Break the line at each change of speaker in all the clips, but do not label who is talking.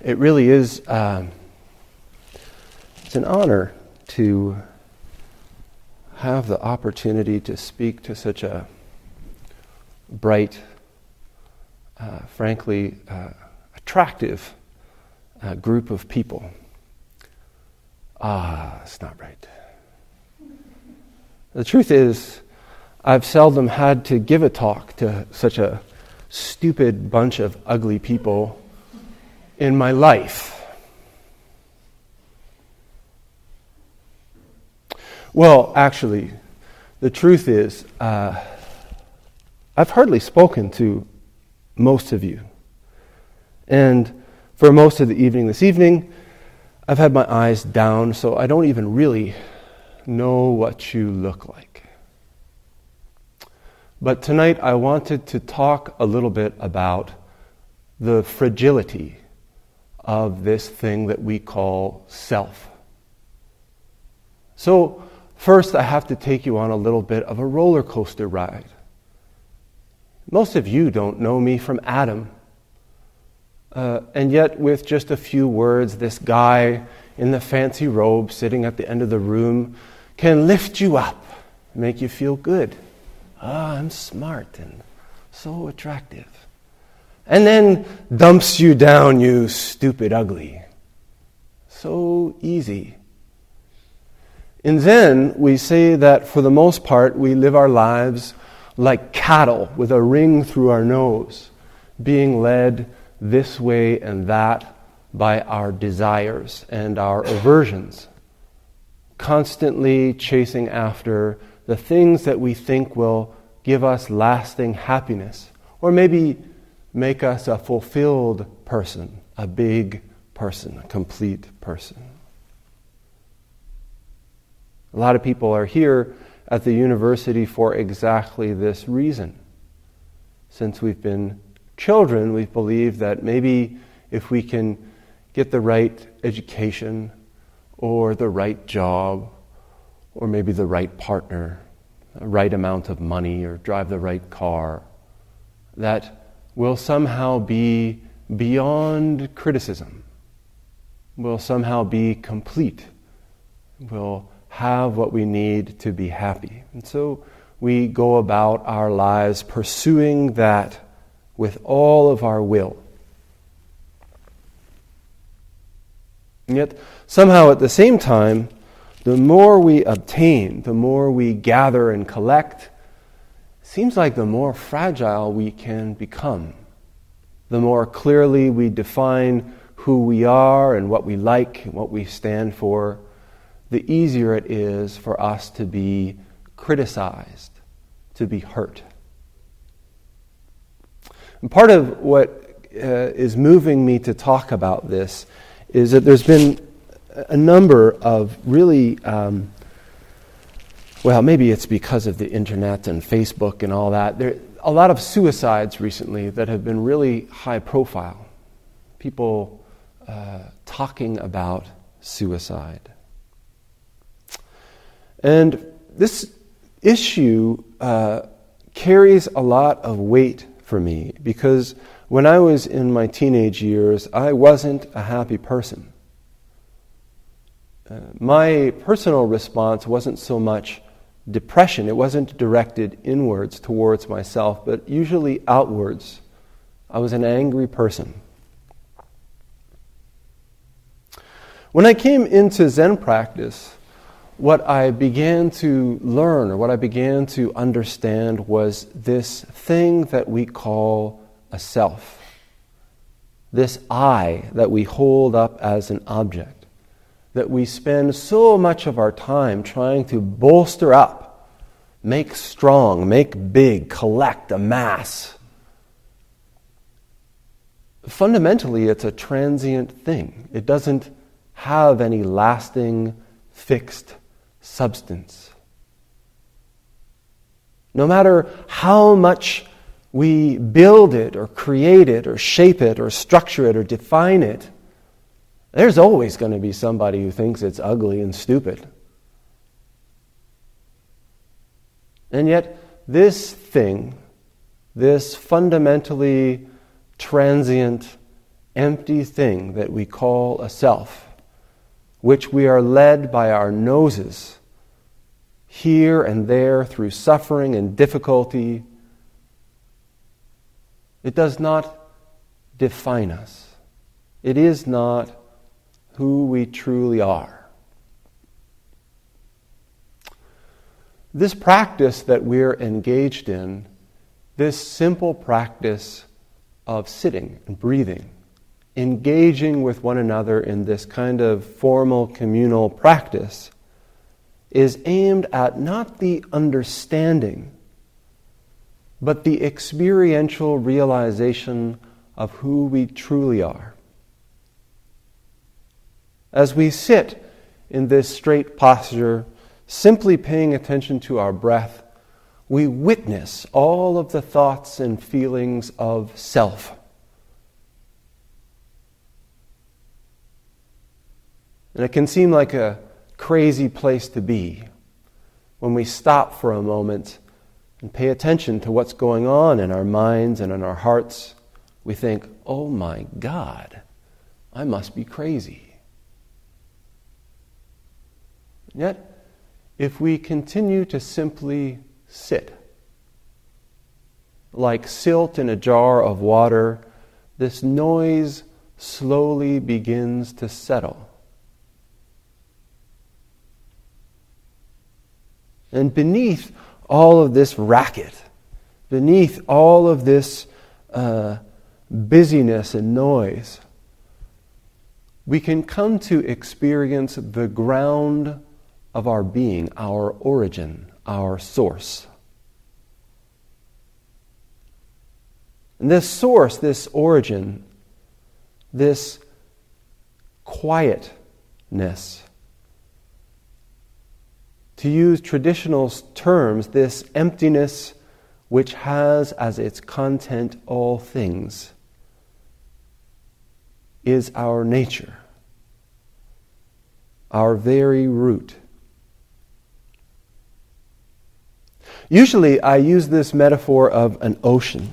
It really is, it's an honor to have the opportunity to speak to such a bright, frankly, attractive group of people. It's not right. The truth is, I've seldom had to give a talk to such a stupid bunch of ugly people in my life. Well, actually, the truth is, I've hardly spoken to most of you. And for most of the evening this evening, I've had my eyes down, so I don't even really know what you look like. But tonight I wanted to talk a little bit about the fragility of this thing that we call self. So first I have to take you on a little bit of a roller coaster ride. Most of you don't know me from Adam. And yet with just a few words, this guy in the fancy robe sitting at the end of the room can lift you up, make you feel good. I'm smart and so attractive. And then dumps you down, you stupid ugly. So easy. In Zen, we say that for the most part, we live our lives like cattle with a ring through our nose, being led this way and that by our desires and our aversions, constantly chasing after the things that we think will give us lasting happiness, or maybe make us a fulfilled person, a big person, a complete person. A lot of people are here at the university for exactly this reason. Since we've been children, we've believed that maybe if we can get the right education, or the right job, or maybe the right partner, the right amount of money, or drive the right car, that will somehow be beyond criticism, will somehow be complete, will have what we need to be happy. And so we go about our lives pursuing that with all of our will. And yet, somehow at the same time, the more we obtain, the more we gather and collect, seems like the more fragile we can become. The more clearly we define who we are and what we like and what we stand for, the easier it is for us to be criticized, to be hurt. And part of what is moving me to talk about this is that there's been a number of really, maybe it's because of the internet and Facebook and all that. There are a lot of suicides recently that have been really high profile. People talking about suicide. And this issue carries a lot of weight for me because when I was in my teenage years, I wasn't a happy person. My personal response wasn't so much depression. It wasn't directed inwards towards myself, but usually outwards. I was an angry person. When I came into Zen practice, what I began to learn, or what I began to understand, was this thing that we call a self. This I that we hold up as an object, that we spend so much of our time trying to bolster up, make strong, make big, collect, amass. Fundamentally, it's a transient thing. It doesn't have any lasting, fixed substance. No matter how much we build it or create it or shape it or structure it or define it, there's always going to be somebody who thinks it's ugly and stupid. And yet, this thing, this fundamentally transient empty thing that we call a self, which we are led by our noses here and there through suffering and difficulty, it does not define us. It is not who we truly are. This practice that we're engaged in, this simple practice of sitting and breathing, engaging with one another in this kind of formal communal practice, is aimed at not the understanding, but the experiential realization of who we truly are. As we sit in this straight posture, simply paying attention to our breath, we witness all of the thoughts and feelings of self. And it can seem like a crazy place to be when we stop for a moment and pay attention to what's going on in our minds and in our hearts. We think, oh my God, I must be crazy. Yet, if we continue to simply sit, like silt in a jar of water, this noise slowly begins to settle. And beneath all of this racket, beneath all of this busyness and noise, we can come to experience the ground of our being, our origin, our source. And this source, this origin, this quietness, to use traditional terms, this emptiness which has as its content all things, is our nature, our very root. Usually I use this metaphor of an ocean.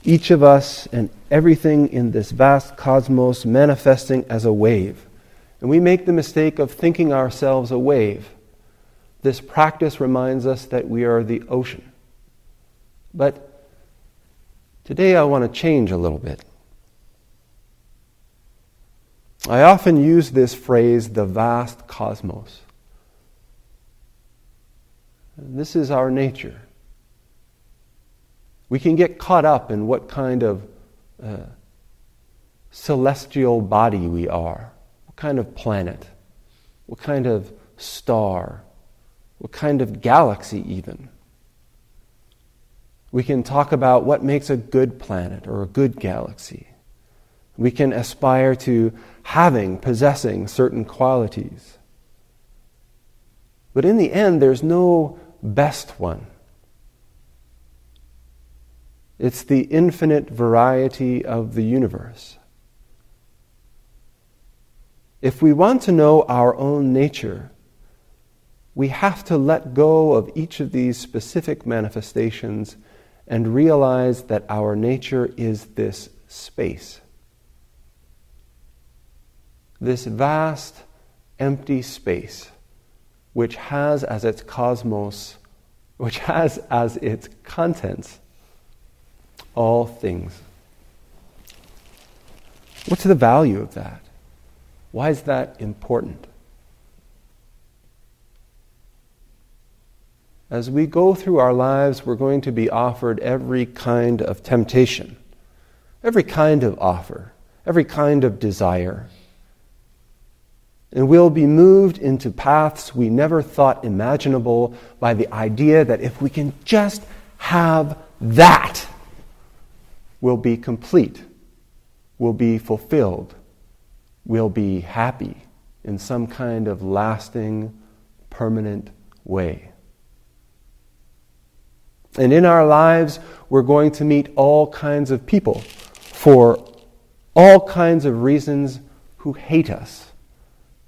Each of us and everything in this vast cosmos manifesting as a wave. And we make the mistake of thinking ourselves a wave. This practice reminds us that we are the ocean. But today I want to change a little bit. I often use this phrase, the vast cosmos. This is our nature. We can get caught up in what kind of celestial body we are, what kind of planet, what kind of star, what kind of galaxy even. We can talk about what makes a good planet or a good galaxy. We can aspire to possessing certain qualities. But in the end, there's no best one. It's the infinite variety of the universe. If we want to know our own nature, we have to let go of each of these specific manifestations and realize that our nature is this space. This vast, empty space, which has as its cosmos, which has as its contents, all things. What's the value of that? Why is that important? As we go through our lives, we're going to be offered every kind of temptation, every kind of offer, every kind of desire. And we'll be moved into paths we never thought imaginable by the idea that if we can just have that, we'll be complete, we'll be fulfilled, we'll be happy in some kind of lasting, permanent way. And in our lives, we're going to meet all kinds of people for all kinds of reasons who hate us,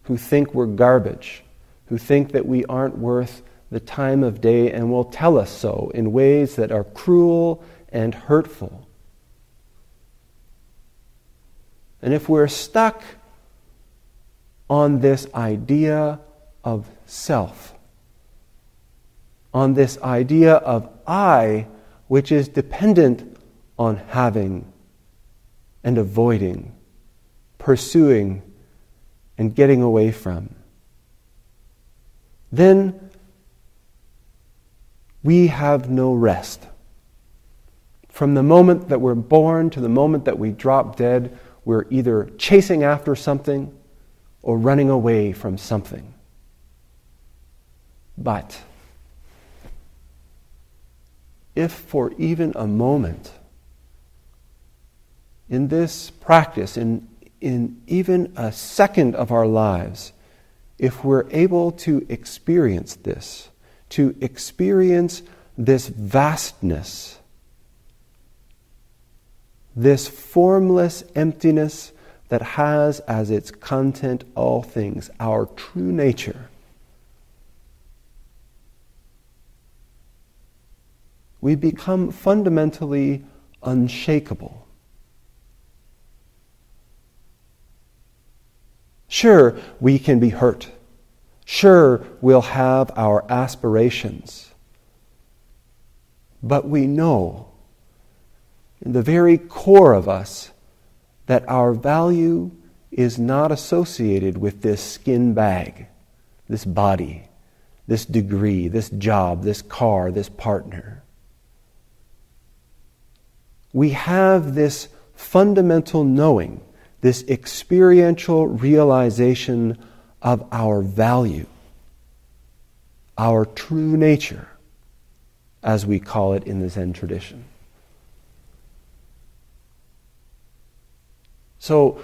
who think we're garbage, who think that we aren't worth the time of day and will tell us so in ways that are cruel and hurtful. And if we're stuck on this idea of self, on this idea of I, which is dependent on having and avoiding, pursuing and getting away from, then we have no rest. From the moment that we're born to the moment that we drop dead, we're either chasing after something or running away from something. But if for even a moment in this practice, in even a second of our lives, if we're able to experience this, to experience this vastness, this formless emptiness that has as its content all things, our true nature, we become fundamentally unshakable. Sure, we can be hurt. Sure, we'll have our aspirations. But we know in the very core of us that our value is not associated with this skin bag, this body, this degree, this job, this car, this partner. We have this fundamental knowing, this experiential realization of our value, our true nature, as we call it in the Zen tradition. So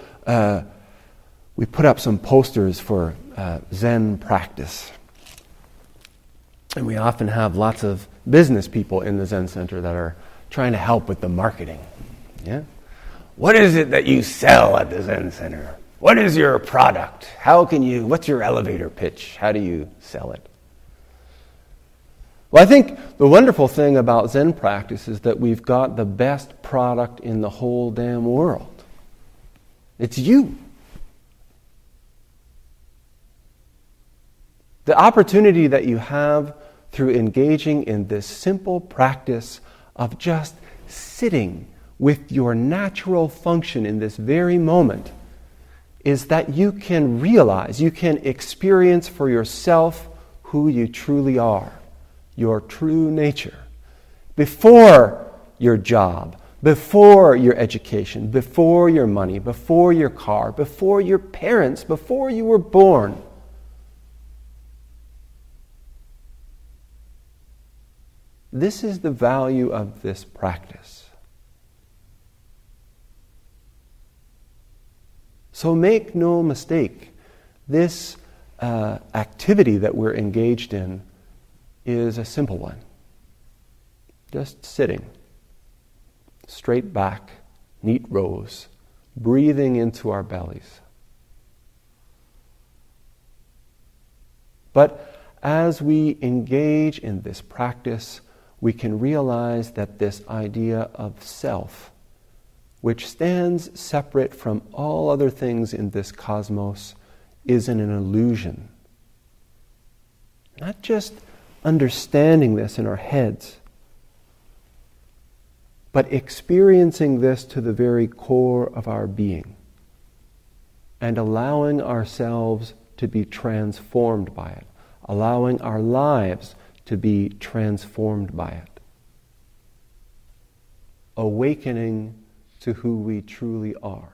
we put up some posters for Zen practice. And we often have lots of business people in the Zen Center that are trying to help with the marketing. Yeah? What is it that you sell at the Zen Center? What is your product? What's your elevator pitch? How do you sell it? Well, I think the wonderful thing about Zen practice is that we've got the best product in the whole damn world. It's you. The opportunity that you have through engaging in this simple practice of just sitting with your natural function in this very moment is that you can realize, you can experience for yourself who you truly are, your true nature, before your job, before your education, before your money, before your car, before your parents, before you were born. This is the value of this practice. So make no mistake, this activity that we're engaged in is a simple one. Just sitting, straight back, neat rows, breathing into our bellies. But as we engage in this practice, we can realize that this idea of self, which stands separate from all other things in this cosmos, is an illusion. Not just understanding this in our heads, but experiencing this to the very core of our being and allowing ourselves to be transformed by it, allowing our lives to be transformed by it. Awakening to who we truly are.